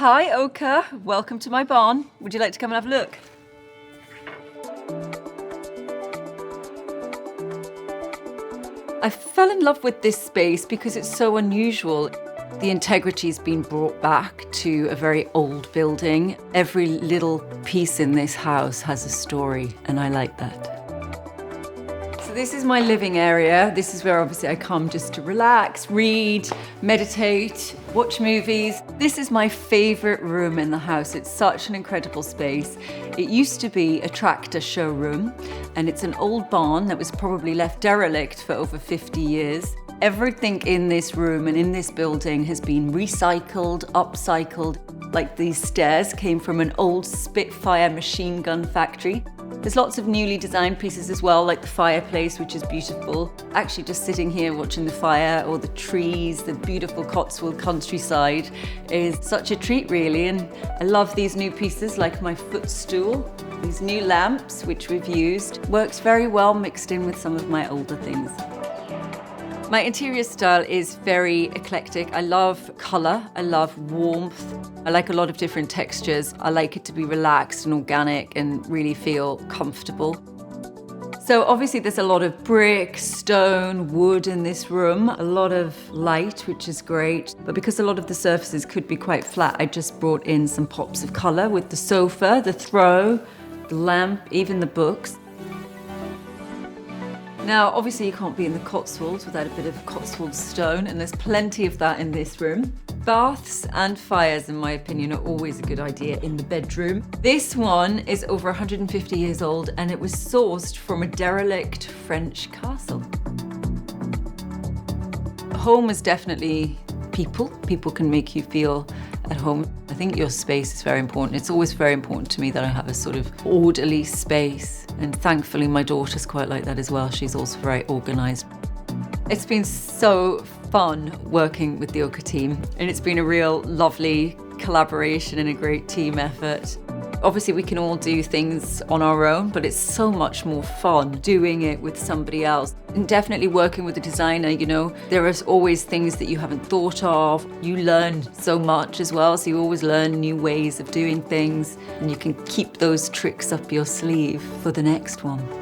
Hi, OKA. Welcome to my barn. Would you like to come and have a look? I fell in love with this space because it's so unusual. The integrity's been brought back to a very old building. Every little piece in this house has a story, and I like that. So this is my living area. This is where obviously I come just to relax, read, meditate, watch movies. This is my favorite room in the house. It's such an incredible space. It used to be a tractor showroom, and it's an old barn that was probably left derelict for over 50 years. Everything in this room and in this building has been recycled, upcycled. Like these stairs came from an old Spitfire machine gun factory. There's lots of newly designed pieces as well, like the fireplace, which is beautiful. Actually, just sitting here watching the fire or the trees, the beautiful Cotswold countryside is such a treat, really. And I love these new pieces, like my footstool. These new lamps, which we've used, works very well mixed in with some of my older things. My interior style is very eclectic. I love colour, I love warmth. I like a lot of different textures. I like it to be relaxed and organic and really feel comfortable. So obviously there's a lot of brick, stone, wood in this room, a lot of light, which is great. But because a lot of the surfaces could be quite flat, I just brought in some pops of colour with the sofa, the throw, the lamp, even the books. Now, obviously you can't be in the Cotswolds without a bit of Cotswold stone, and there's plenty of that in this room. Baths and fires, in my opinion, are always a good idea in the bedroom. This one is over 150 years old, and it was sourced from a derelict French castle. Home is definitely people. People can make you feel at home. I think your space is very important. It's always very important to me that I have a sort of orderly space. And thankfully, my daughter's quite like that as well. She's also very organised. It's been so fun working with the OKA team, and it's been a real lovely collaboration and a great team effort. Obviously, we can all do things on our own, but it's so much more fun doing it with somebody else. And definitely working with a designer, you know, there are always things that you haven't thought of. You learn so much as well, so you always learn new ways of doing things, and you can keep those tricks up your sleeve for the next one.